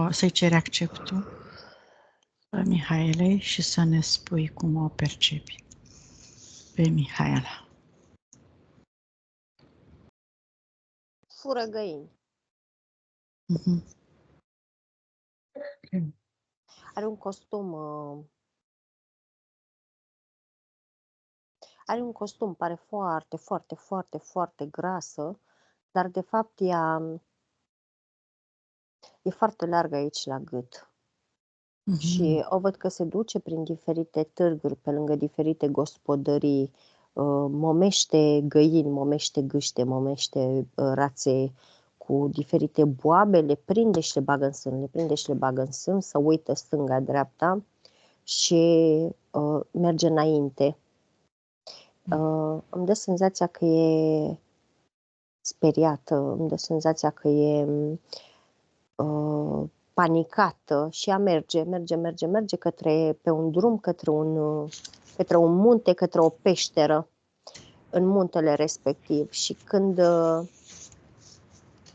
să-i ceri acceptul Mihaelei și să ne spui cum o percepi pe Mihaela. Fură găini. Are un costum... Are un costum, pare foarte, foarte, foarte, foarte grasă, dar de fapt e foarte largă aici la gât. Și o văd că se duce prin diferite târguri, pe lângă diferite gospodării, momește găini, momește gâște, momește rațe cu diferite boabe, le prinde și le bagă în sân, le prinde și le bagă în sân, să uită stânga-dreapta și merge înainte. Îmi dă senzația că e speriată, îmi dă senzația că e panicată și ea merge pe un drum, către un munte, către o peșteră în muntele respectiv. Și când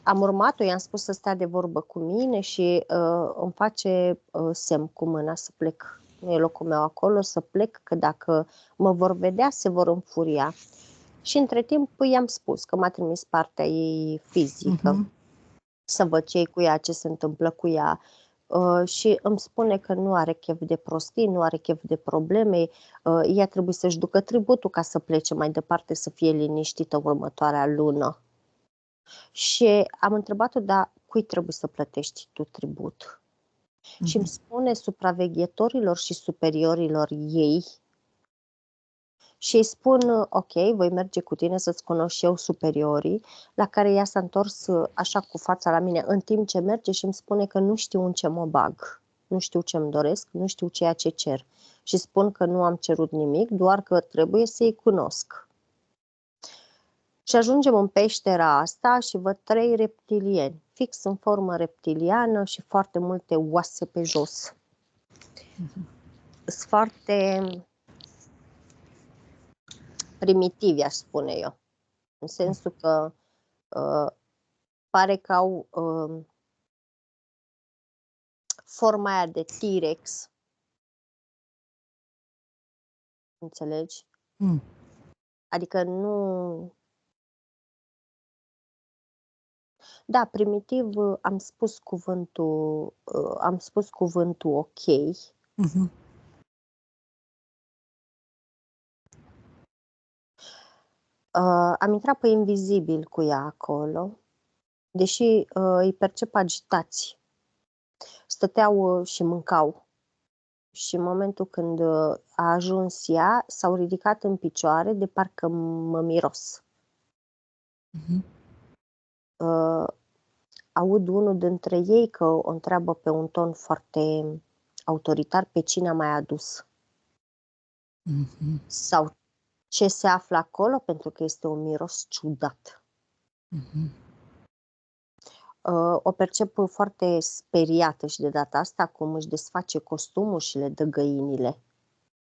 am urmat-o, i-am spus să stea de vorbă cu mine și îmi face semn cu mâna să plec. Nu e locul meu acolo, să plec, că dacă mă vor vedea, se vor înfuria. Și între timp i-am spus că m-a trimis partea ei fizică, să văd ce e cu ea, ce se întâmplă cu ea. Și îmi spune că nu are chef de prostii, nu are chef de probleme, ea trebuie să-și ducă tributul ca să plece mai departe, să fie liniștită următoarea lună. Și am întrebat-o, dar cui trebuie să plătești tu tribut? Și îmi spune supraveghetorilor și superiorilor ei. Și îi spun, ok, voi merge cu tine să-ți cunosc și eu superiorii, la care ea s-a întors așa cu fața la mine în timp ce merge și îmi spune că nu știu în ce mă bag, nu știu ce-mi doresc, nu știu ceea ce cer. Și spun că nu am cerut nimic, doar că trebuie să-i cunosc. Și ajungem în peștera asta și văd 3 reptilieni, fix în formă reptiliană și foarte multe oase pe jos. Sunt foarte primitivi, aș spune eu. În sensul că pare că au forma aia de T-Rex. Înțelegi? Adică nu... Da, primitiv am spus cuvântul ok. Am intrat pe invizibil cu ea acolo, deși îi percep agitați. Stăteau și mâncau. Și în momentul când a ajuns ea, s-au ridicat în picioare de parcă mă miros. Aud unul dintre ei că o întreabă pe un ton foarte autoritar pe cine a mai adus. Sau ce se află acolo, pentru că este un miros ciudat. O percep foarte speriată și de data asta cum își desface costumul și le dă găinile.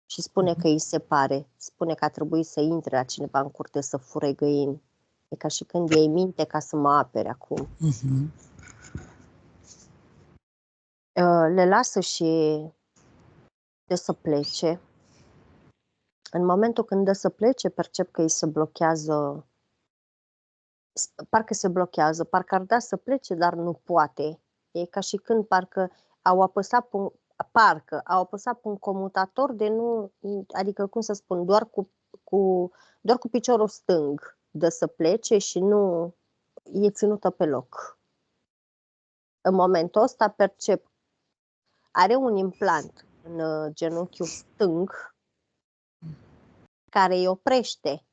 Și spune că îi se pare, spune că a trebuit să intre la cineva în curte să fure găini. E ca și când ei minte ca să mă apere acum. Le lasă și de să plece. În momentul când dă să plece, percep că îi se blochează, parcă ar da să plece, dar nu poate. E ca și când parcă au apăsat pe un comutator de nu, adică cum să spun, doar cu piciorul stâng dă să plece și nu e ținută pe loc. În momentul ăsta percep, are un implant în genunchiul stâng care îi oprește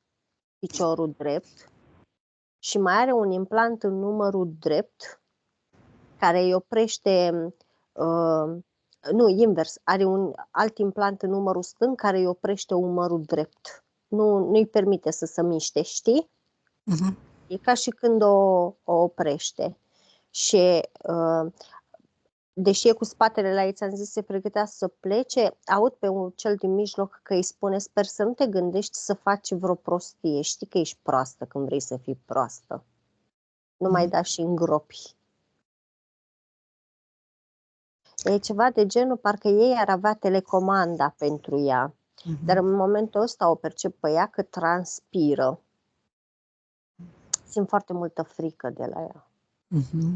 piciorul drept și mai are un implant în numărul drept care îi oprește, nu, invers, are un alt implant în numărul stâng care îi oprește umărul drept. Nu-i permite să se miște, știi? E ca și când o oprește. Și deși e cu spatele la ei, ți-am zis, se pregătea să plece, aud pe cel din mijloc că îi spune, sper să nu te gândești să faci vreo prostie, știi că ești proastă când vrei să fii proastă. Nu mai da și îngropi. E ceva de genul, parcă ei ar avea telecomanda pentru ea. Dar în momentul ăsta o percep pe ea că transpiră. Simt foarte multă frică de la ea.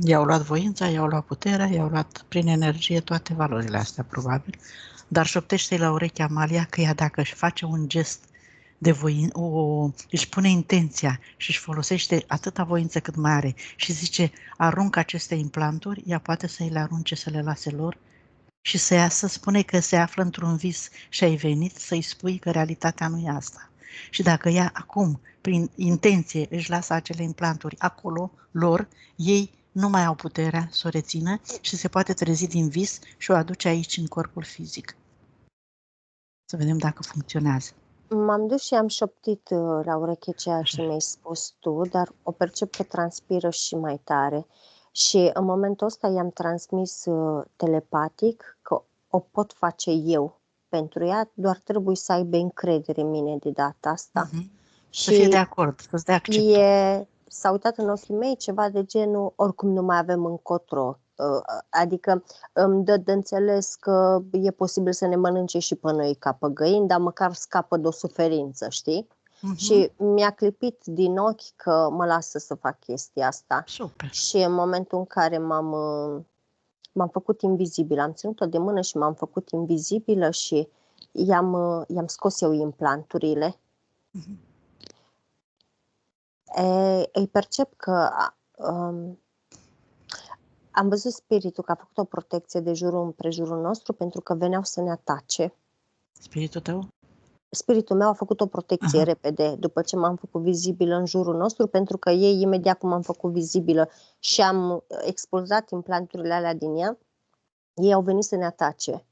I-au luat voința, i-au luat puterea, i-au luat prin energie toate valorile astea, probabil. Dar șoptește-i la urechea Amalia că ea, dacă își face un gest de voință, își pune intenția și își folosește atâta voință cât mai are și zice, aruncă aceste implanturi, ea poate să-i le arunce, să le lase lor și să iasă, spune că se află într-un vis și ai venit să-i spui că realitatea nu e asta. Și dacă ea acum, prin intenție, își lasă acele implanturi acolo, lor, ei nu mai au puterea să o rețină și se poate trezi din vis și o aduce aici, în corpul fizic. Să vedem dacă funcționează. M-am dus și am șoptit la ureche ceea ce mi-ai spus tu, dar o percep că transpiră și mai tare. Și în momentul ăsta i-am transmis telepatic că o pot face eu pentru ea, doar trebuie să aibă încredere în mine de data asta. Să fie de acord, să-ți dea acceptul. S-a uitat în ochii mei ceva de genul, oricum nu mai avem încotro. Adică îmi dă de înțeles că e posibil să ne mănânce și pe noi ca pe găini, dar măcar scapă de o suferință, știi? Și mi-a clipit din ochi că mă lasă să fac chestia asta. Super. Și în momentul în care m-am făcut invizibilă, am ținut-o de mână și m-am făcut invizibilă și i-am scos eu implanturile. Îi percep că am văzut spiritul că a făcut o protecție de jurul împrejurul nostru pentru că veneau să ne atace. Spiritul tău? Spiritul meu a făcut o protecție repede după ce m-am făcut vizibilă în jurul nostru, pentru că ei, imediat cum m-am făcut vizibilă și am expulzat implanturile alea din ea, ei au venit să ne atace.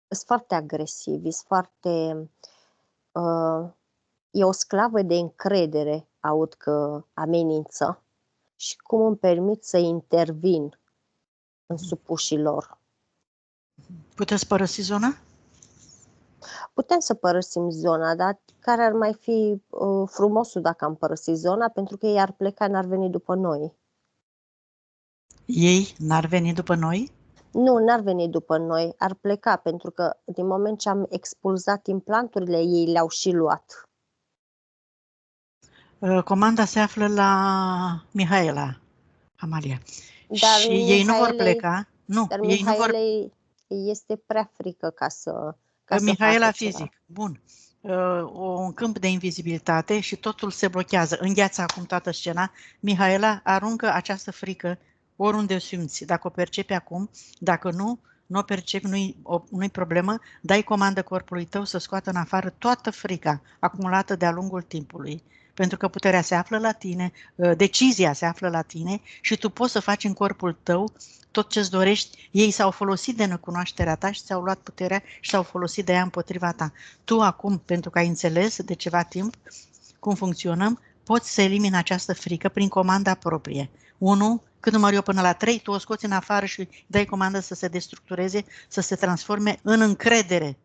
Sunt foarte agresivi, sunt foarte... E o sclavă de încredere, aud că amenință și cum îmi permit să intervin în supușii lor. Puteți părăsi zona? Putem să părăsim zona, dar care ar mai fi frumosul dacă am părăsit zona, pentru că ei ar pleca, n-ar veni după noi. Ei n-ar veni după noi? Nu, n-ar veni după noi, ar pleca, pentru că din moment ce am expulzat implanturile, ei le-au și luat. Comanda se află la Mihaela, Amalia. Dar și ei nu vor pleca. Nu, dar ei nu vor... este prea frică ca să Mihaela facă fizic, ceva. bun. Un câmp de invizibilitate și totul se blochează. Îngheață acum toată scena. Mihaela, aruncă această frică oriunde o simți. Dacă o percepi acum, dacă nu o percepi, nu-i problemă, dai comandă corpului tău să scoată în afară toată frica acumulată de-a lungul timpului. Pentru că puterea se află la tine, decizia se află la tine și tu poți să faci în corpul tău tot ce-ți dorești. Ei s-au folosit de necunoașterea ta și ți-au luat puterea și s-au folosit de ea împotriva ta. Tu acum, pentru că ai înțeles de ceva timp cum funcționăm, poți să elimini această frică prin comanda proprie. 1, când număr eu până la 3, tu o scoți în afară și dai comandă să se destructureze, să se transforme în încredere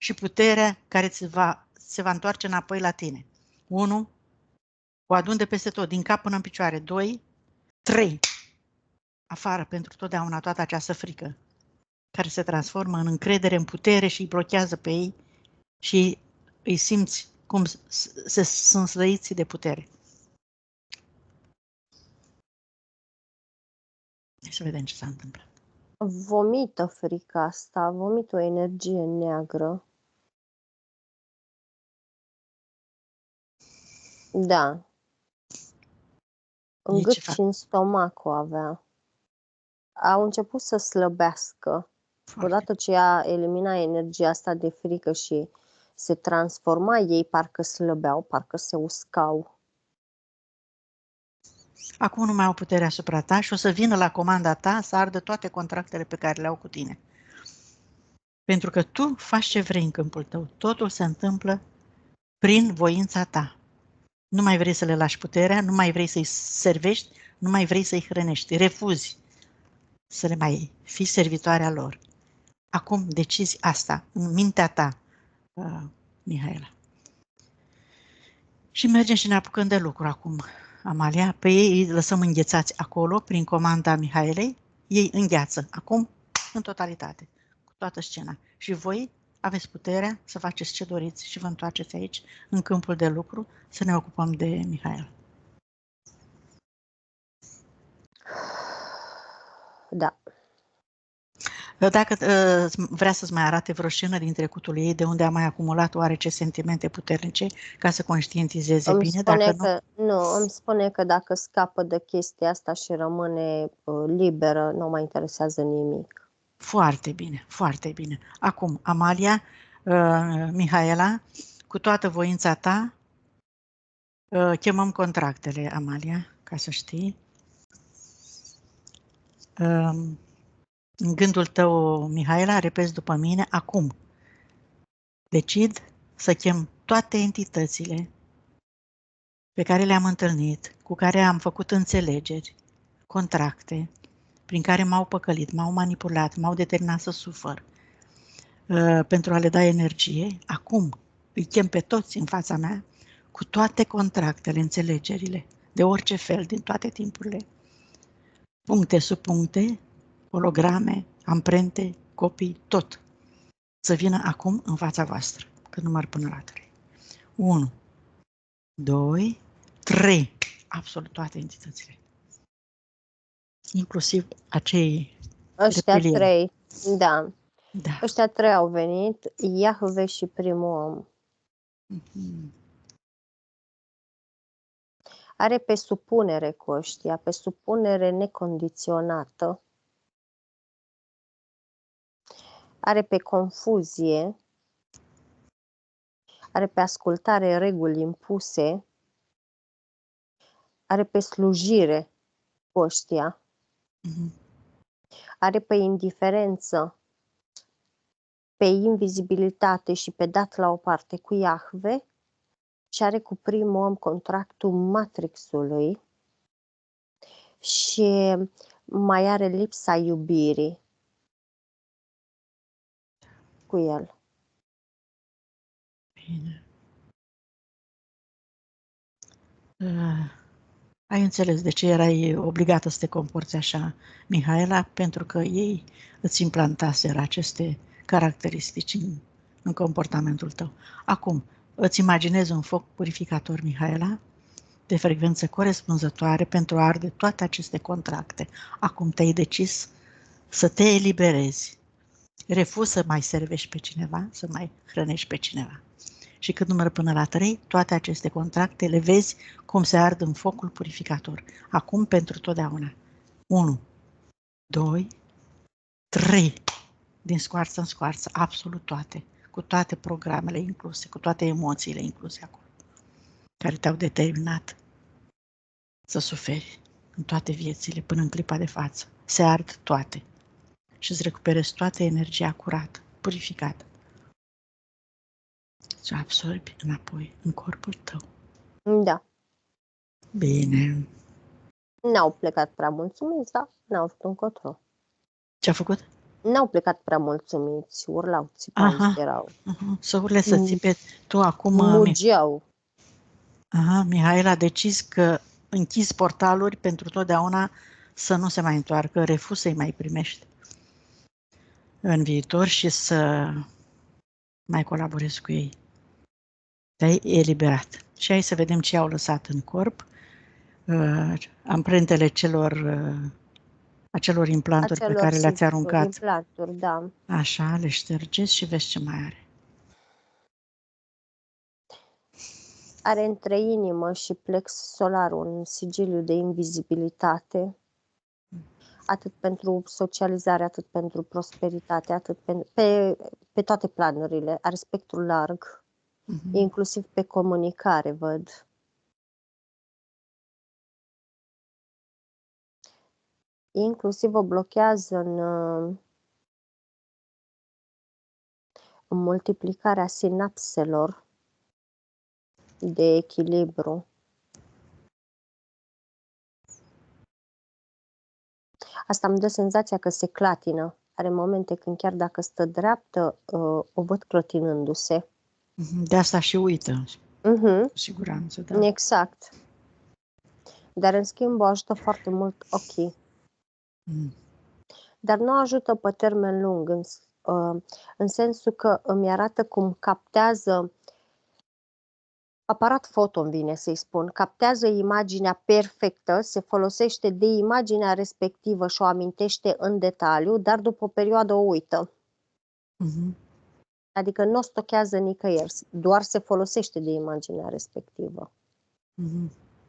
și puterea care se va întoarce înapoi la tine. 1, o adun de peste tot, din cap până în picioare. 2, 3, afară pentru totdeauna toată această frică care se transformă în încredere, în putere și îi blochează pe ei și îi simți cum sunt slăiți de putere. Hai să vedem ce s-a întâmplat. Vomită frica asta, vomită o energie neagră. Da. În gât și în stomac o avea. Au început să slăbească. Odată ce ea elimina energia asta de frică și se transforma, ei parcă slăbeau, parcă se uscau. Acum nu mai au putere asupra ta și o să vină la comanda ta să ardă toate contractele pe care le au cu tine. Pentru că tu faci ce vrei în câmpul tău. Totul se întâmplă prin voința ta. Nu mai vrei să le lași puterea, nu mai vrei să-i servești, nu mai vrei să-i hrănești. Refuzi să le mai fii servitoarea lor. Acum decizi asta în mintea ta, Mihaela. Și mergem și ne apucăm de lucru acum, Amalia. Pe ei îi lăsăm înghețați acolo, prin comanda Mihaelei, ei îngheață. Acum, în totalitate, cu toată scena. Și voi aveți puterea să faceți ce doriți și vă întoarceți aici, în câmpul de lucru, să ne ocupăm de Mihaela. Da. Dacă vrea să-ți mai arate vreo scenă din trecutul ei, de unde a mai acumulat oarece sentimente puternice, ca să conștientizeze bine, dacă nu... îmi spune că dacă scapă de chestia asta și rămâne liberă, nu mă interesează nimic. Foarte bine, foarte bine. Acum, Amalia, Mihaela, cu toată voința ta, chemăm contractele, Amalia, ca să știi. În gândul tău, Mihaela, repezi după mine, acum. Decid să chem toate entitățile pe care le-am întâlnit, cu care am făcut înțelegeri, contracte, prin care m-au păcălit, m-au manipulat, m-au determinat să sufăr, pentru a le da energie. Acum îi chem pe toți în fața mea, cu toate contractele, înțelegerile, de orice fel, din toate timpurile, puncte sub puncte, holograme, amprente, copii, tot, să vină acum în fața voastră, când număr până la 3. 1, 2, 3, absolut toate entitățile, inclusiv acei Ăștia reptilieni. 3, da. Da. Ăștia 3 au venit, Iahve și primul om. Are pe supunere cu ăștia, pe supunere necondiționată. Are pe confuzie, are pe ascultare reguli impuse, are pe slujire cu ăștia, are pe indiferență, pe invizibilitate și pe dat la o parte cu Iahve și are cu primul om contractul Matrixului și mai are lipsa iubirii cu el. Bine. Ai înțeles de ce erai obligată să te comporți așa, Mihaela? Pentru că ei îți implantaseră aceste caracteristici în comportamentul tău. Acum, îți imaginezi un foc purificator, Mihaela, de frecvență corespunzătoare pentru a arde toate aceste contracte. Acum te-ai decis să te eliberezi. Refuzi să mai servești pe cineva, să mai hrănești pe cineva. Și când număr până la 3, toate aceste contracte le vezi cum se ard în focul purificator. Acum pentru totdeauna. 1, 2, 3. Din scoarță în scoarță, absolut toate. Cu toate programele incluse, cu toate emoțiile incluse acolo, care te-au determinat să suferi în toate viețile până în clipa de față. Se ard toate și îți recuperezi toată energia curată, purificată. Și absorbi înapoi în corpul tău. Da. Bine. N-au plecat prea mulțumiți, da? N-au avut încotro. Ce-a făcut? N-au plecat prea mulțumiți, urlau, țipau, erau. Să urle să țipe tu acum. Mugeau. Mihaela, decizi că închizi portaluri pentru totdeauna să nu se mai întoarcă, refuzi să-i mai primești în viitor și să mai colaborezi cu ei. Te-ai eliberat. Și hai să vedem ce au lăsat în corp. Amprentele acelor implanturi pe care le-ați aruncat. Implanturi, da. Așa, le ștergeți și vezi ce mai are. Are între inimă și plex solar un sigiliu de invizibilitate, atât pentru socializare, atât pentru prosperitate, atât pe toate planurile. Are spectrul larg, inclusiv pe comunicare, văd. Inclusiv o blochează în multiplicarea sinapselor de echilibru. Asta îmi dă senzația că se clatină. Are momente când chiar dacă stă dreaptă, o văd clătinându-se. De asta și uită. Cu siguranță, da. Exact. Dar în schimb o ajută foarte mult ochii. dar nu ajută pe termen lung, în sensul că îmi arată cum captează aparat foto, îmi vine să-i spun, captează imaginea perfectă, se folosește de imaginea respectivă și o amintește în detaliu, dar după o perioadă o uită. Adică nu o stochează nicăieri, doar se folosește de imaginea respectivă.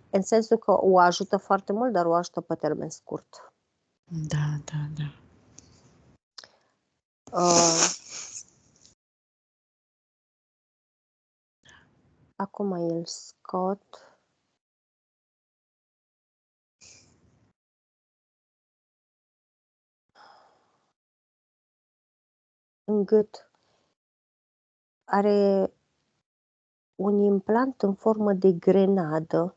În sensul că o ajută foarte mult, dar o ajută pe termen scurt. Da, da, da. Acum îl scot. În gât are un implant în formă de grenadă.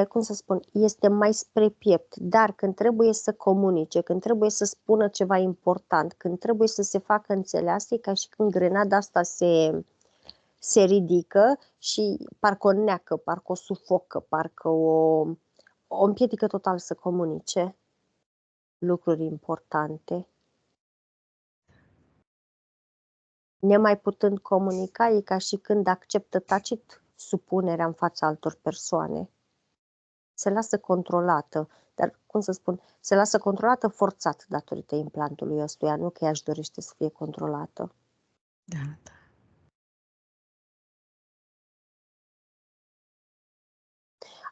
Cum să spun, este mai spre piept, dar când trebuie să comunice, când trebuie să spună ceva important, când trebuie să se facă înțeleasă, e ca și când grenada asta se ridică și parcă o neacă, parcă o sufocă, parcă o împiedică total să comunice lucruri importante. Nemai putând comunica, e ca și când acceptă tacit supunerea în fața altor persoane. Se lasă controlată, dar, cum să spun, se lasă controlată forțat datorită implantului ăstuia, nu că ea își dorește să fie controlată. Da, da.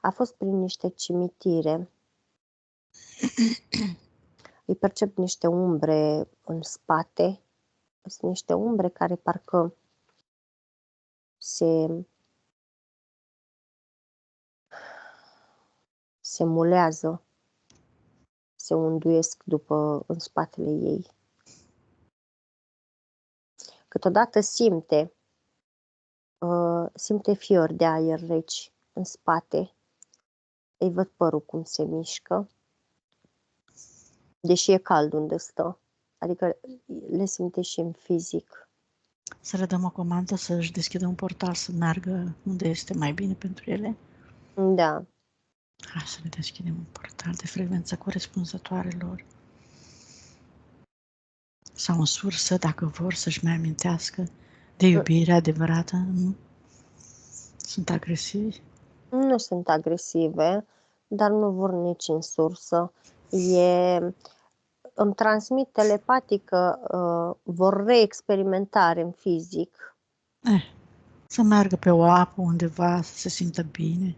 A fost prin niște cimitire. Îi percep niște umbre în spate. Sunt niște umbre care parcă se mulează, se unduiesc în spatele ei. Câteodată simte fiori de aer reci în spate. Îi văd părul cum se mișcă, deși e cald unde stă. Adică le simte și în fizic. Să le dăm o comandă să-și deschidă un portal, să meargă unde este mai bine pentru ele? Da. Hai să le deschidem un portal de frecvență corespunzătoare lor. Sau în sursă, dacă vor să-și mai amintească de iubire adevărată, nu? Sunt agresivi? Nu sunt agresive, dar nu vor nici în sursă. Îmi transmit telepatic că vor reexperimentare în fizic. Să meargă pe o apă undeva, să se simtă bine,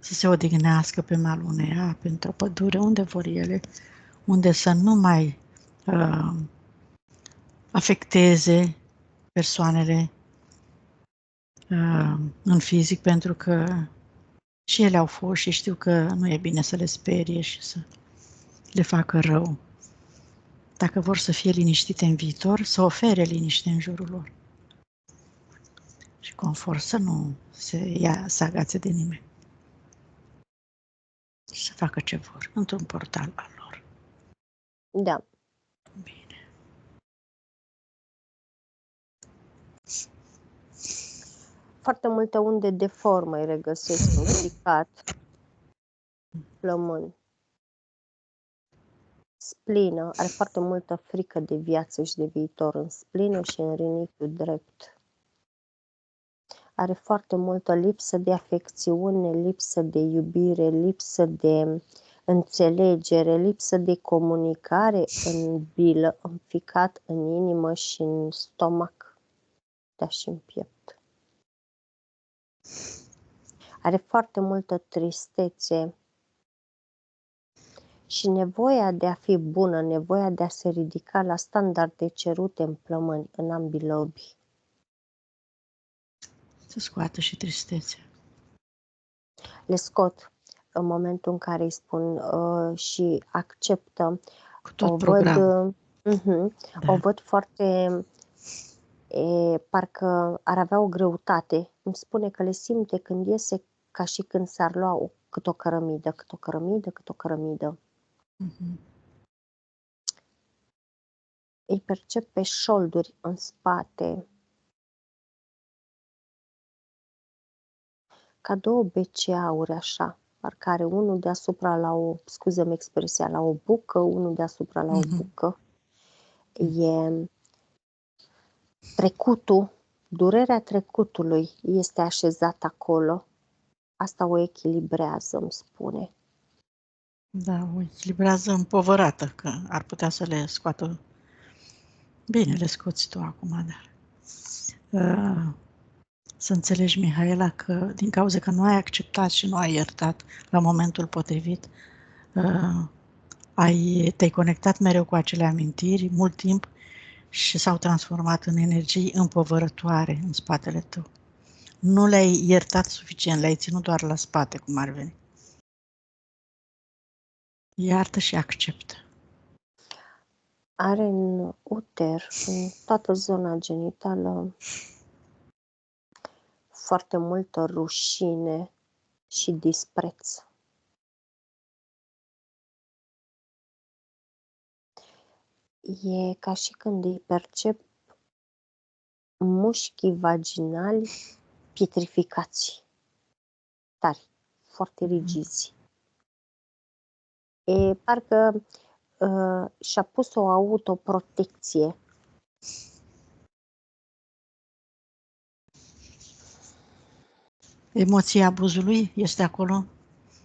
să se odihnească pe malul unei ape, într-o pădure, unde vor ele, unde să nu mai afecteze persoanele în fizic, pentru că și ele au fost și știu că nu e bine să le sperie și să le facă rău. Dacă vor să fie liniștite în viitor, să ofere liniște în jurul lor. Și confort, să nu să agațe de nimeni. Și să facă ce vor, într-un portal al lor. Da. Bine. Foarte multe unde de formă îi regăsesc în ficat, plămâni. Splină, are foarte multă frică de viață și de viitor în splină și în rinichiul drept. Are foarte multă lipsă de afecțiune, lipsă de iubire, lipsă de înțelegere, lipsă de comunicare în bilă, în ficat, în inimă și în stomac, dar și în piept. Are foarte multă tristețe și nevoia de a fi bună, nevoia de a se ridica la standarde cerute în plămâni, în ambii lobi. Să scoată și tristețea. Le scot în momentul în care îi spun și acceptă. Cu tot programul. Da. O văd foarte, parcă ar avea o greutate. Îmi spune că le simte când iese ca și când s-ar lua cât o cărămidă, cât o cărămidă, cât o cărămidă. Îi percep pe șolduri în spate, ca două beceauri așa, Parcă are unul deasupra la o, scuză-mi expresia, la o bucă, unul deasupra la o bucă. E trecutul, durerea trecutului este așezată acolo. Asta o echilibrează, îmi spune. Da, o echilibrează împovărată, că ar putea să le scoată. Bine, le scoți tu acum, dar să înțelegi, Mihaela, că din cauza că nu ai acceptat și nu ai iertat la momentul potrivit, te-ai conectat mereu cu acele amintiri mult timp și s-au transformat în energii împovărătoare în spatele tău. Nu le-ai iertat suficient, le-ai ținut doar la spate, cum ar veni. Iartă și acceptă. Are în uter, în toată zona genitală, foarte multă rușine și dispreț. E ca și când îi percep mușchii vaginali pietrificați, tari, foarte rigizi. Parcă și-a pus o autoprotecție. Emoția abuzului este acolo?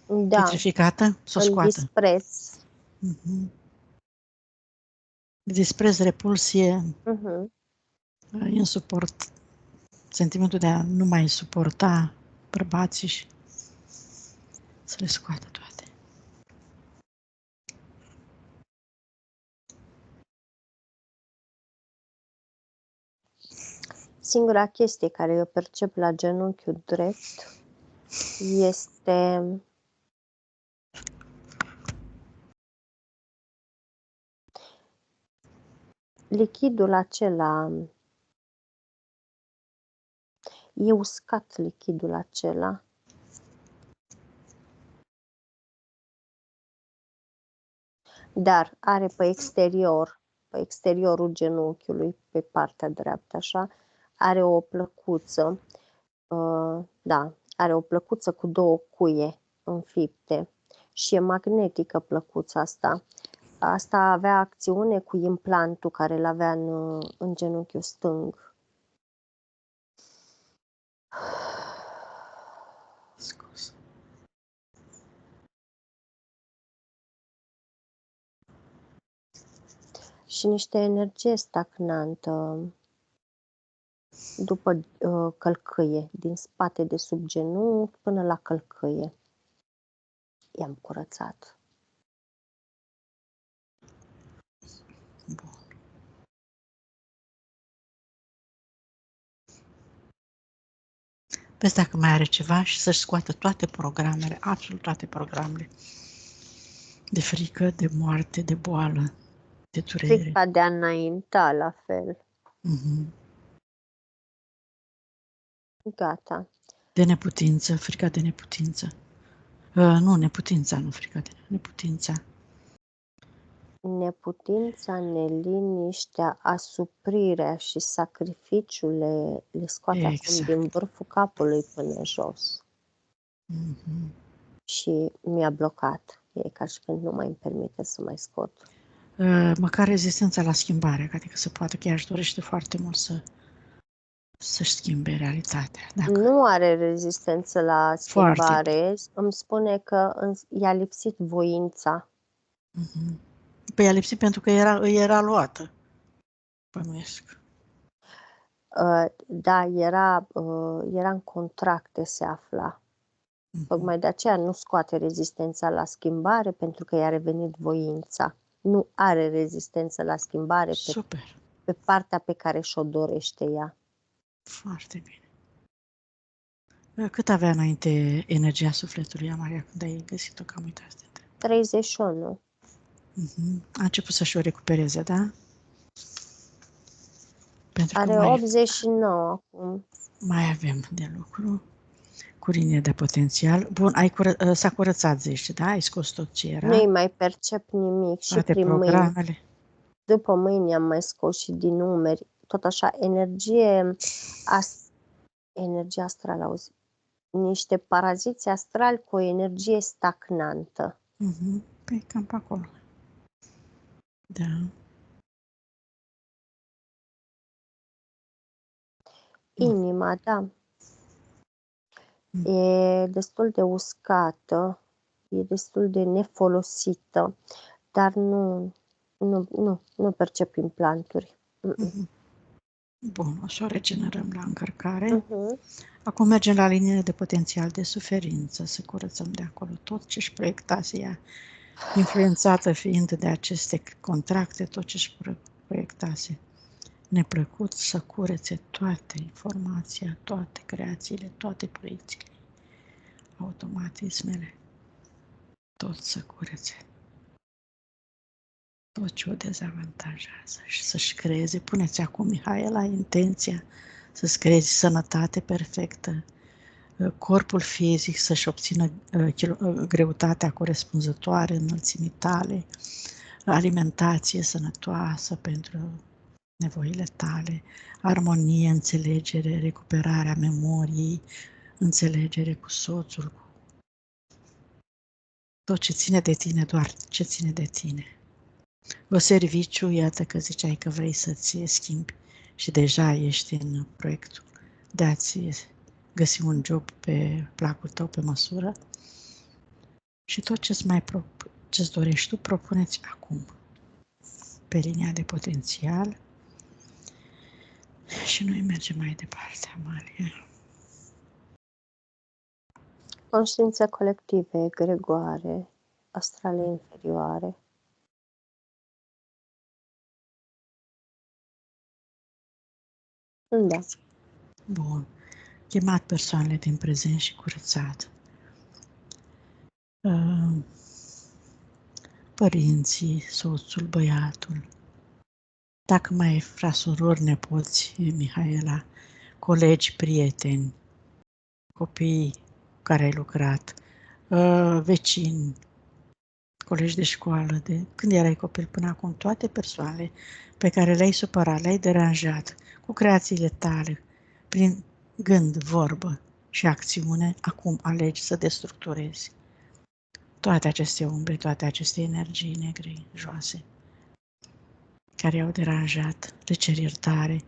Da, pietrificată? Să o scoată. dispreț. Dispreț, repulsie, insuport, sentimentul de a nu mai suporta bărbații și să le scoată toate. Singura chestie care eu percep la genunchiul drept este lichidul acela. E uscat lichidul acela. Dar are pe exteriorul genunchiului, pe partea dreaptă, așa, are o plăcuță, are o plăcuță cu două cuie înfipte și e magnetică plăcuța asta. Asta avea acțiune cu implantul care îl avea în genunchiul stâng. Scuz. Și niște energie stagnantă după călcâie, din spate de sub genunchi până la călcâie. I-am curățat. Bun. Vezi dacă mai are ceva și să-și scoată toate programele, absolut toate programele. De frică, de moarte, de boală, de durere. Frica de a înainta, la fel. Gata. De neputință, frica de neputință. Nu, neputința, nu frica de neputința. Neputința, neliniștea, asuprirea și sacrificiul le scoate acum din vârful capului până jos. Și mi-a blocat. E ca și când nu mai îmi permite să mai scot. Măcar rezistența la schimbare, adică se poate, chiar își dorește foarte mult să-și schimbe realitatea. Dacă... Nu are rezistență la schimbare. Îmi spune că i-a lipsit voința. Păi a lipsit pentru că era luată. Bănuiesc. Da, era în contracte, se afla. Tocmai de aceea nu scoate rezistența la schimbare, pentru că i-a revenit voința. Nu are rezistență la schimbare pe partea pe care și-o dorește ea. Foarte bine. Cât avea înainte energia sufletului, Maria, când ai găsit-o, că am uitat să te întreb? 31. A început să-și o recupereze, da? Pentru are 89 acum. Mai avem de lucru. Cu linie de potențial. Bun, s-a curățat, zici, da? Ai scos tot ce era? Nu-i mai percep nimic. Și toate prin programele. Mâini. După mâini am mai scos și din numeri. Tot așa, energie astrală, auzi. niște paraziți astrali cu o energie stagnantă. Păi cam pe acolo. Da. Inima, da. E destul de uscată, e destul de nefolosită, dar nu percep implanturi. Bun, o să o regenerăm la încărcare. Mhm. Acum mergem la liniile de potențial de suferință, să curățăm de acolo tot ce-și proiectase ea, influențată fiind de aceste contracte, tot ce-și proiectase neplăcut, să curețe toată informația, toate creațiile, toate proiecțiile, automatismele, tot să curețe. Tot ce o dezavantajează și să-și creeze. Puneți acum, Mihaela, intenția să-ți creezi sănătate perfectă, corpul fizic să-și obțină greutatea corespunzătoare înălțimii tale, alimentație sănătoasă pentru nevoile tale, armonie, înțelegere, recuperarea memoriei, înțelegere cu soțul, cu tot ce ține de tine, doar ce ține de tine. O serviciu, iată că ziceai că vrei să-ți schimbi și deja ești în proiectul de a-ți găsi un job pe placul tău, pe măsură. Și tot ce-ți dorești tu, propuneți acum pe linia de potențial și noi mergem mai departe, Amalia. Conștiințe colective, gregoare, astrale inferioare. Da. Bun. Chemat persoanele din prezent și curățat. Părinții, soțul, băiatul. Dacă mai ai frați, surori, nepoți, Mihaela, colegi, prieteni, copii cu care ai lucrat, vecini, colegi de școală, de când erai copil până acum, toate persoanele pe care le-ai supărat, le-ai deranjat cu creațiile tale, prin gând, vorbă și acțiune, acum alegi să destructurezi toate aceste umbre, toate aceste energii negre, joase, care i-au deranjat, le cer iertare,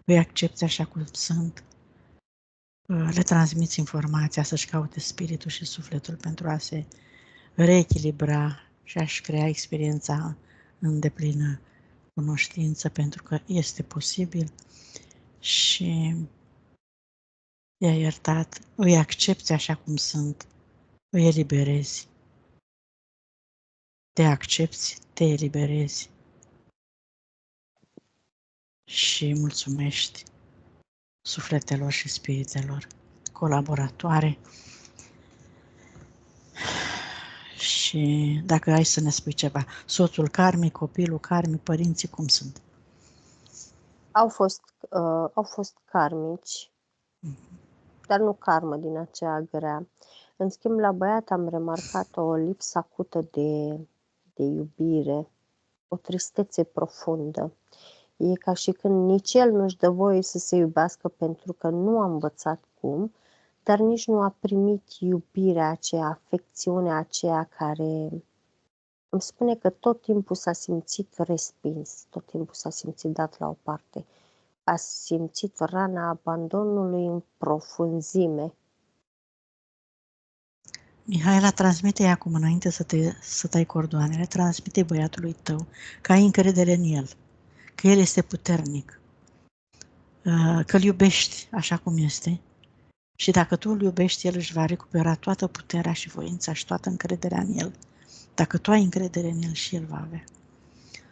îi accepti așa cum sunt, le transmiți informația să-și caute spiritul și sufletul pentru a se reechilibra și a-și crea experiența în deplină cunoștință, pentru că este posibil și i-a iertat, îi accepti așa cum sunt, îi eliberezi, te accepti, te eliberezi și mulțumești sufletelor și spiritelor colaboratoare. Și dacă ai să ne spui ceva, soțul karmic, copilul karmic, părinții cum sunt? Au fost karmici, dar nu karmă din aceea grea. În schimb, la băiat am remarcat o lipsă acută de iubire, o tristețe profundă. E ca și când nici el nu-și dă voie să se iubească pentru că nu a învățat cum, dar nici nu a primit iubirea aceea, afecțiunea aceea care îmi spune că tot timpul s-a simțit respins, tot timpul s-a simțit dat la o parte. A simțit rana abandonului în profunzime. Mihaela, transmite acum, înainte să tai cordoanele, transmite băiatului tău că ai încredere în el, că el este puternic, că îl iubești așa cum este și dacă tu îl iubești, el își va recupera toată puterea și voința și toată încrederea în el. Dacă tu ai încredere în el, și el va avea.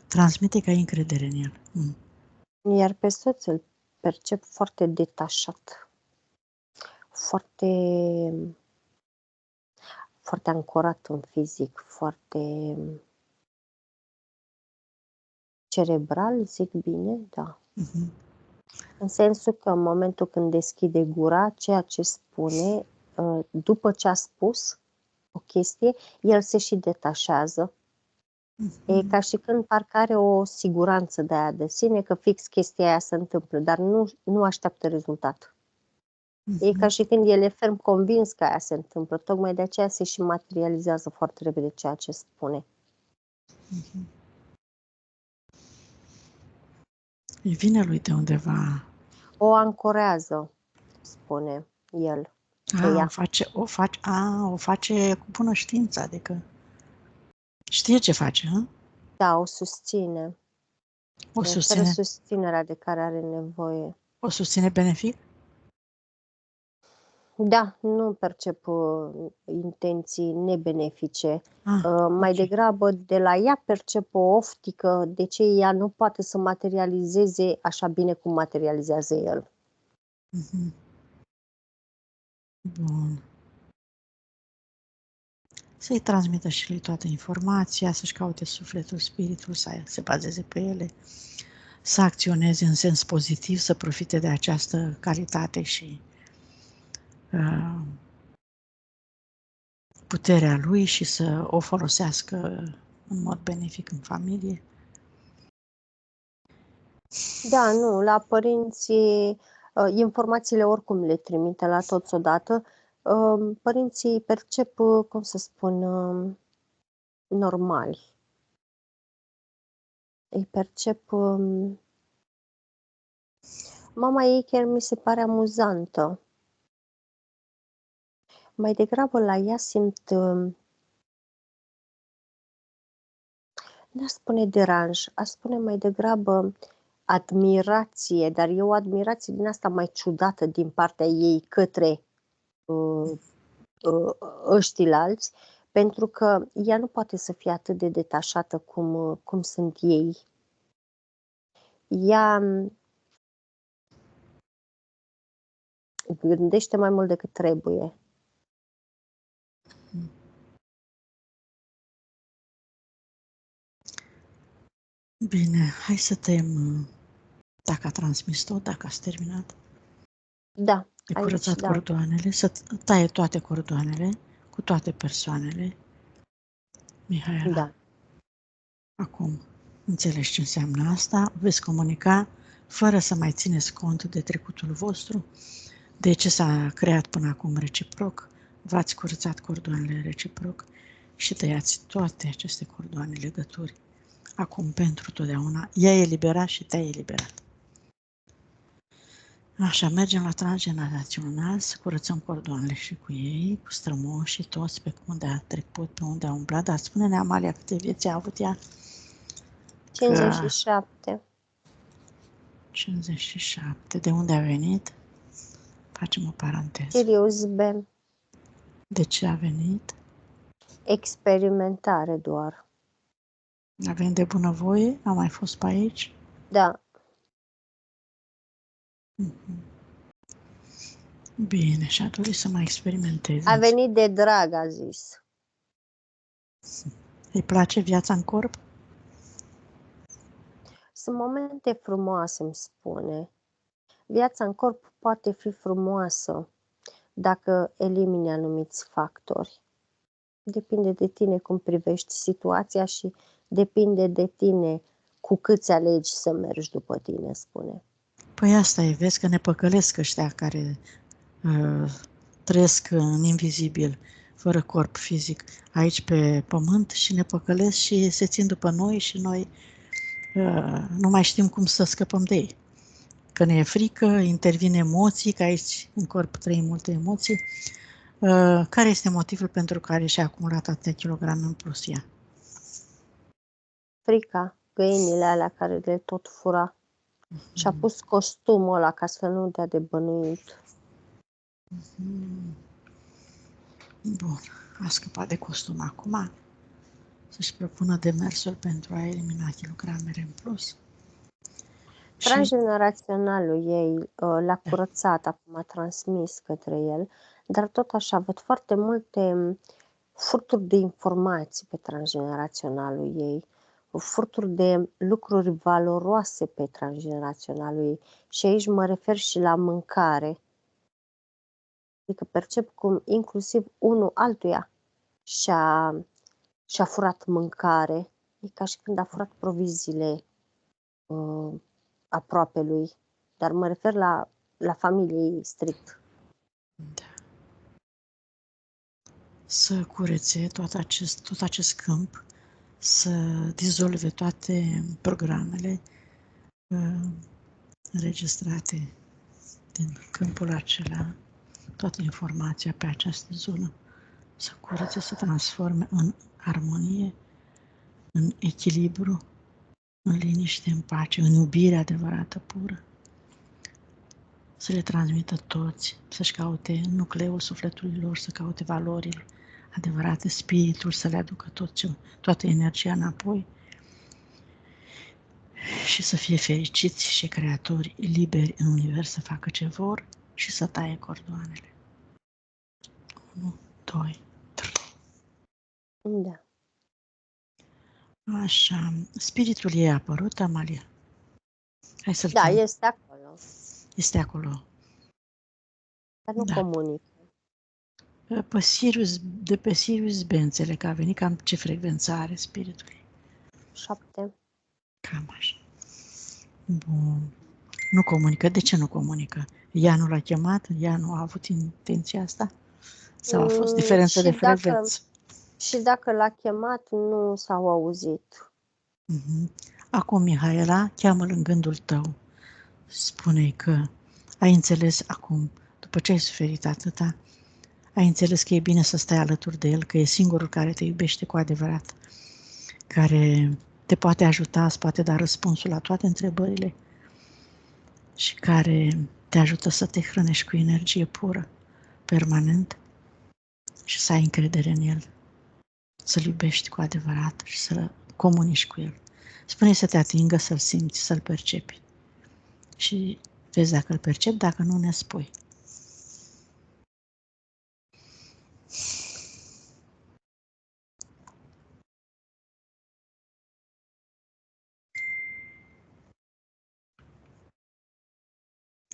Transmite că ai încredere în el. Iar pe soț îl percep foarte detașat, foarte ancorat în fizic, foarte cerebral, zic bine, da. În sensul că în momentul când deschide gura, ceea ce spune, după ce a spus o chestie, el se și detașează. E ca și când parcă are o siguranță de aia de sine că fix chestia aia se întâmplă, dar nu așteaptă rezultat. E ca și când el e ferm convins că aia se întâmplă. Tocmai de aceea se și materializează foarte repede ceea ce spune. Îi vine lui de undeva. O ancorează, spune el. Pe ea. O face cu bună știință, adică știe ce face, hă? Da, o susține. O Îi oferă susține, susținerea de care are nevoie. o susține benefic? Da, nu percep intenții nebenefice. Mai Ok. degrabă de la ea percep o oftică de ce ea nu poate să materializeze așa bine cum materializează el. Mhm. Bun. Să-i transmită și lui toată informația, să-și caute sufletul, spiritul, să se bazeze pe ele, să acționeze în sens pozitiv, să profite de această calitate și puterea lui și să o folosească în mod benefic în familie. Da, nu, la părinții informațiile oricum le trimite la toți odată. Părinții percep, cum să spun, normali. Îi percep. Mama ei chiar mi se pare amuzantă. Mai degrabă la ea simt, n-aș spune deranj, aș spune mai degrabă admirație, dar e o admirație din asta mai ciudată din partea ei către ăștilalți, pentru că ea nu poate să fie atât de detașată cum sunt ei. Ea gândește mai mult decât trebuie. Bine, hai să tăiem, dacă a transmis tot, dacă ați terminat. Da, De aici, curățat da. cordoanele, să taie toate cordoanele cu toate persoanele. Mihaela, Da. acum înțelegi ce înseamnă asta, veți comunica fără să mai țineți cont de trecutul vostru, de ce s-a creat până acum reciproc, v-ați curățat cordoanele reciproc și tăiați toate aceste cordoane, legături, acum pentru totdeauna. Ea e eliberat și te-ai eliberat. Așa, mergem la transgenerațional, să curățăm cordoanele și cu ei, cu strămoșii, toți pe unde a trecut, pe unde a umblat. Dar spune-ne, Amalia, câte vieți a avut ea? 57. 57. De unde a venit? Facem o paranteză. Sirius B. De ce a venit? Experimentare doar. A venit de bunăvoie? A mai fost pe aici? Da. Bine, și a dorit să mai experimenteze. A venit de drag, a zis. Îi place viața în corp? Sunt momente frumoase, îmi spune. Viața în corp poate fi frumoasă dacă elimini anumiți factori. Depinde de tine cum privești situația și depinde de tine cu câți alegi să mergi după tine, spune. Păi asta e, vezi că ne păcălesc ăștia care trăiesc în invizibil, fără corp fizic, aici pe pământ și ne păcălesc și se țin după noi și noi nu mai știm cum să scăpăm de ei. Că ne e frică, intervin emoții, că aici în corp trăim multe emoții. Care este motivul pentru care și-a acumulat atâtea kilograme în plus ea? Frica, găinile alea care le tot fura. Și-a pus costumul ăla ca să nu dea de bănuit. Bun, a scăpat de costum acum. Să-și propună demersul pentru a elimina kilogramele în plus. Transgeneraționalul ei l-a curățat, acum a transmis către el, dar tot așa văd foarte multe furturi de informații pe transgeneraționalul ei, furturi de lucruri valoroase pe transgeneraționalul ei. Și aici mă refer și la mâncare. Adică percep cum inclusiv unul altuia și-a furat mâncare. E ca și când a furat proviziile aproape lui. Dar mă refer la familie ei strict. Da. Să curețe tot acest câmp, să dizolve toate programele înregistrate din câmpul acela, toată informația pe această zonă, să curețe, să transforme în armonie, în echilibru, în liniște, în pace, în iubire adevărată, pură. Să le transmită toți, să-și caute nucleul sufletului lor, să caute valorile adevărate, spiritul, să le aducă toată energia înapoi și să fie fericiți și creatori liberi în univers să facă ce vor și să taie cordoanele. 1, 2, 3. Da. Așa, spiritul ei a apărut, Amalia? Hai să-l Da, chem. este acolo. Este acolo. Dar nu Da. comunică. De pe Sirius B, înțeleg că a venit, cam ce frecvență are spiritul? 7. Cam așa. Bun. Nu comunică. De ce nu comunică? Ea nu l-a chemat? Ea nu a avut intenția asta? Sau a fost diferență de frecvență? Și dacă l-a chemat, nu s-au auzit. Acum, Mihaela, cheamă-l în gândul tău. Spune-i că ai înțeles acum, după ce ai suferit atâta, ai înțeles că e bine să stai alături de el, că e singurul care te iubește cu adevărat, care te poate ajuta, îți poate da răspunsul la toate întrebările și care te ajută să te hrănești cu energie pură, permanent, și să ai încredere în el, să-l iubești cu adevărat și să comunici cu el. Spune să te atingă, să-l simți, să-l percepi. Și vezi dacă îl percepi, dacă nu, ne spui.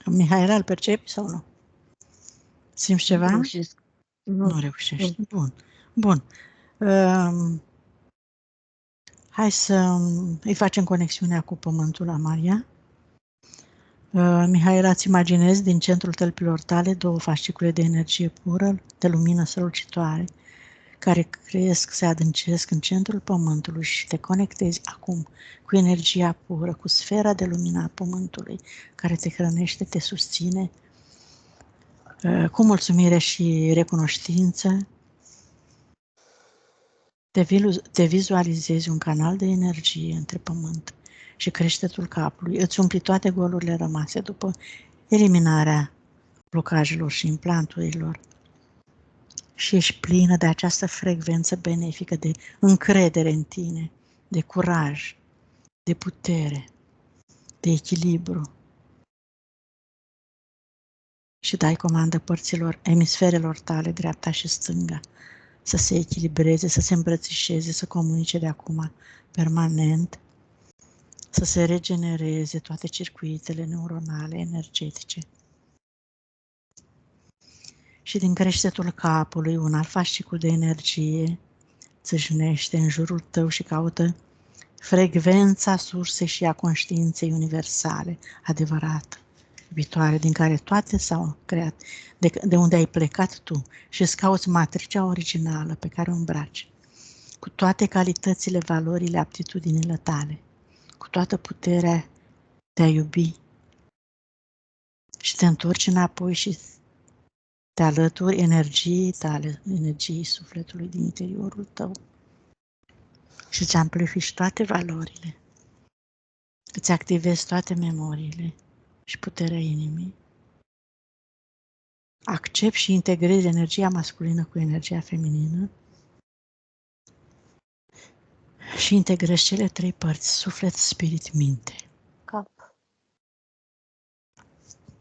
Mihaela, îl percepi sau nu? Simți ceva? Nu reușesc. Nu reușești. Bun. Hai să îi facem conexiunea cu pământul, Amalia. Mihaela, îți imaginezi din centrul tălpilor tale 2 fascicule de energie pură, de lumină strălucitoare, care cresc, se adâncesc în centrul pământului și te conectezi acum cu energia pură, cu sfera de lumină a pământului, care te hrănește, te susține, cu mulțumire și recunoștință. Te vizualizezi un canal de energie între pământ și creștetul capului. Îți umpli toate golurile rămase după eliminarea blocajelor și implanturilor. Și ești plină de această frecvență benefică, de încredere în tine, de curaj, de putere, de echilibru. Și dai comandă părților, emisferelor tale, dreapta și stânga, să se echilibreze, să se îmbrățișeze, să comunice de acum permanent, să se regenereze toate circuitele neuronale, energetice. Și din creștetul capului, un alt fascicul de energie țâșnește în jurul tău și caută frecvența sursei și a conștiinței universale, adevărată, iubitoare, din care toate s-au creat, de unde ai plecat tu, și îți cauți matricea originală pe care o îmbraci, cu toate calitățile, valorile, aptitudinile tale, cu toată puterea de a iubi, și te întorci înapoi și te alături energiei tale, energiei sufletului din interiorul tău și îți amplifici toate valorile, îți activezi toate memoriile și puterea inimii. Accepti și integrezi energia masculină cu energia feminină și integrezi cele 3 părți, suflet, spirit, minte. Cap.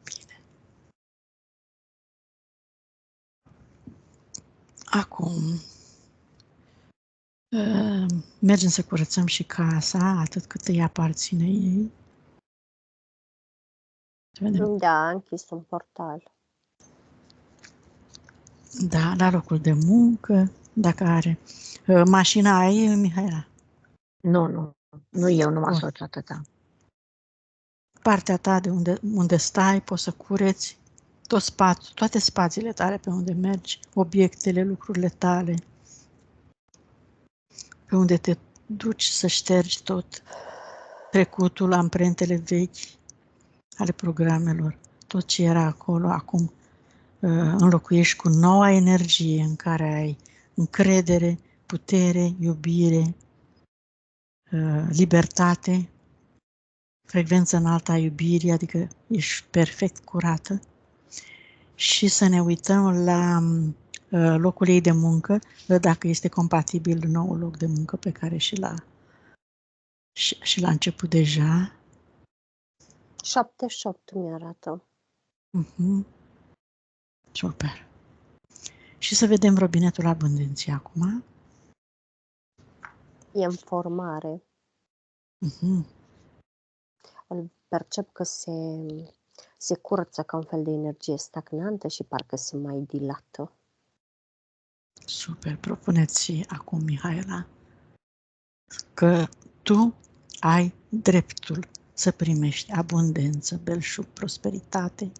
Bine. Acum mergem să curățăm și casa, atât cât îi aparține ei. Da, a închis un portal. Da, la locul de muncă, dacă are. Mașina ai, Mihaela? Nu eu, numai soțul atâta. Partea ta de unde stai, poți să cureți toate spațiile tale pe unde mergi, obiectele, lucrurile tale, pe unde te duci să ștergi tot, trecutul, amprentele vechi ale programelor, tot ce era acolo, acum înlocuiești cu noua energie în care ai încredere, putere, iubire, libertate, frecvență înaltă a iubirii, adică ești perfect curată. Și să ne uităm la locul ei de muncă, dacă este compatibil noul loc de muncă pe care și l-a început deja. 78 mi-arată. Super. Și să vedem robinetul abundenței acum. E în formare. Îl percep că se curăță ca un fel de energie stagnantă și parcă se mai dilată. Super. Propuneți acum, Mihaela, că tu ai dreptul să primești abundență, belșug, prosperitate,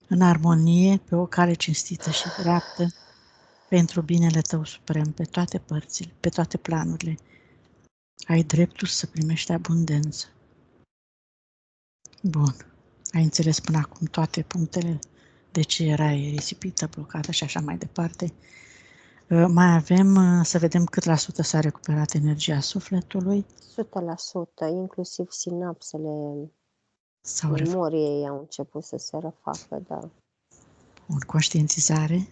în armonie, pe o cale cinstită și dreaptă, pentru binele tău suprem, pe toate părțile, pe toate planurile. Ai dreptul să primești abundență. Bun. Ai înțeles până acum toate punctele de ce erai risipită, blocată și așa mai departe. Mai avem să vedem cât la sută s-a recuperat energia sufletului. 100%, inclusiv sinapsele memoriei au început să se refacă, da. Bun, conștientizare.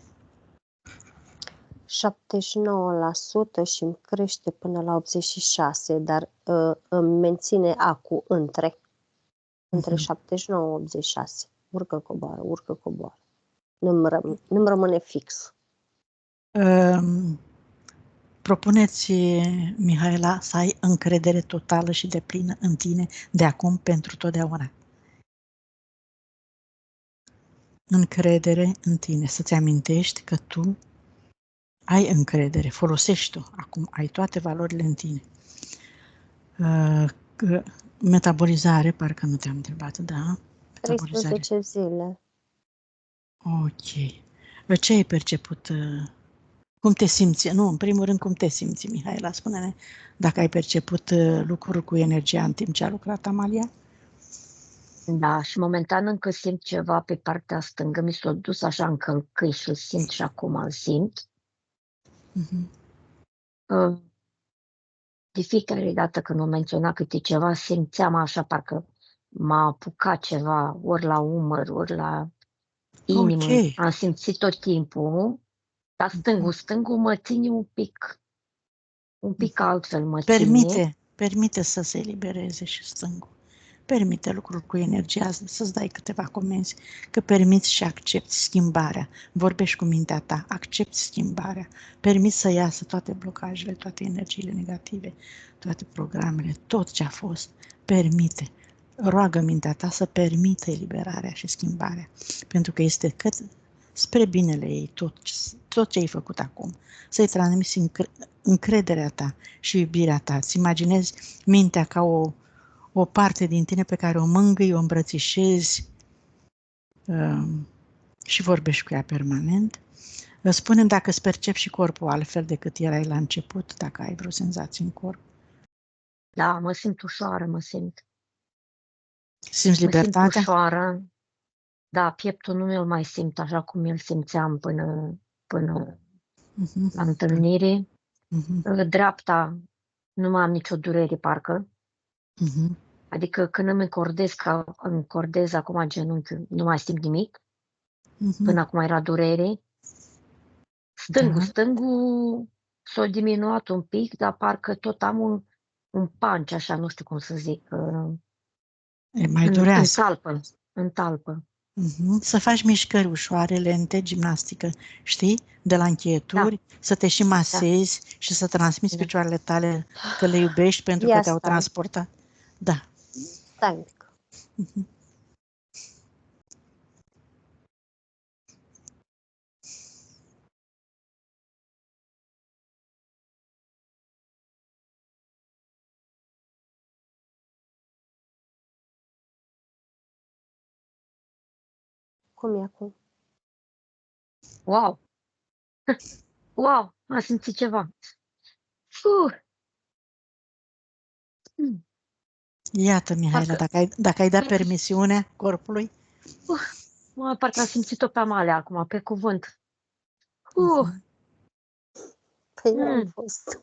79% și îmi crește până la 86%, dar îmi menține acul între 79-86. Urcă, coboară. Nu-mi rămâne fix. Propuneți, Mihaela, să ai încredere totală și deplină în tine de acum pentru totdeauna. Încredere în tine, să-ți amintești că tu ai încredere, folosești-o, acum ai toate valorile în tine. Metabolizare, parcă nu te-am întrebat, da? Metabolizare. 13 zile. Ok. Ce ai perceput? Cum te simți? Nu, în primul rând, cum te simți, Mihaela? Spune-ne dacă ai perceput lucruri cu energia în timp ce a lucrat Amalia. Da, și momentan încă simt ceva pe partea stângă. Mi s-a dus așa în călcâi și îl simt și acum îl simt. De fiecare dată când o menționa câte ceva, simțeam așa, parcă m-a apucat ceva, ori la umăr, ori la inimă. Ok. Am simțit tot timpul, dar stângul mă ține un pic altfel mă ține. Permite să se elibereze și stângul. Permite lucruri cu energia, să-ți dai câteva comenzi, că permiți și accepti schimbarea. Vorbești cu mintea ta, accepti schimbarea. Permiți să iasă toate blocajele, toate energiile negative, toate programele, tot ce a fost. Permite. Roagă mintea ta să permită eliberarea și schimbarea. Pentru că este spre binele ei tot ce ai făcut acum. Să-i transmiți încrederea ta și iubirea ta. Îți imaginezi mintea ca o parte din tine pe care o mângâi, o îmbrățișezi și vorbești cu ea permanent. Spune-mi dacă îți percepi și corpul altfel decât erai la început, dacă ai vreo senzație în corp. Da, mă simt ușoară, Simți libertatea? Mă simt ușoară. Da, pieptul nu mi-l mai simt așa cum îl simțeam până la întâlnire. Dreapta nu mai am nicio durere, parcă. Adică când îmi încordez acum genunchiul, nu mai simt nimic. Până acum era durere. Stângul s-a diminuat un pic, dar parcă tot am un punch, așa, nu știu cum să zic. Mai durează. În talpă. Să faci mișcări ușoare, lente, gimnastică, știi? De la încheieturi, să te și masezi și să transmiți picioarele tale că le iubești pentru că te-au transportat. Da. Stai un pic. Cum e acum? Wow! Wow! Am simțit ceva. Iată, Mihaela, dacă ai dat parcă- permisiune corpului. Parcă am simțit-o pe Amalia acum, pe cuvânt. Păi eu am fost.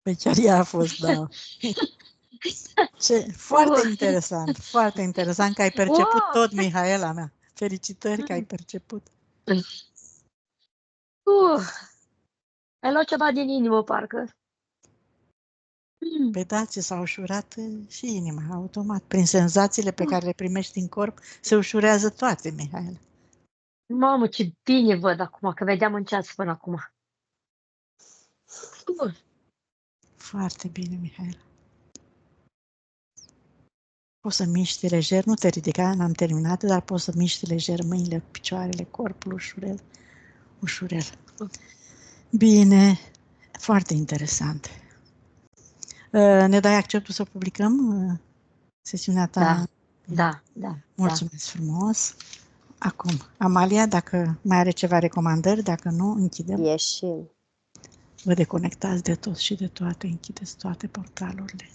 Păi chiar ea a fost, da. Foarte interesant că ai perceput tot, Mihaela mea. Felicitări că ai perceput. Ai luat ceva din inimă, parcă. Pe da, ți s-a ușurat și inima, automat. Prin senzațiile pe care le primești din corp, se ușurează toate, Mihaela. Mamă, ce bine văd acum, că vedeam în ceas până acum. Foarte bine, Mihaela. Poți să miști lejer, nu te ridica, n-am terminat, dar poți să miști lejer mâinile, picioarele, corpul, ușurel, ușurel. Bine, foarte interesant. Ne dai acceptul să publicăm sesiunea ta? Da. Mulțumesc frumos. Acum, Amalia, dacă mai are ceva recomandări, dacă nu, închidem. Ieșim. Vă deconectați de toți și de toate, închideți toate portalurile.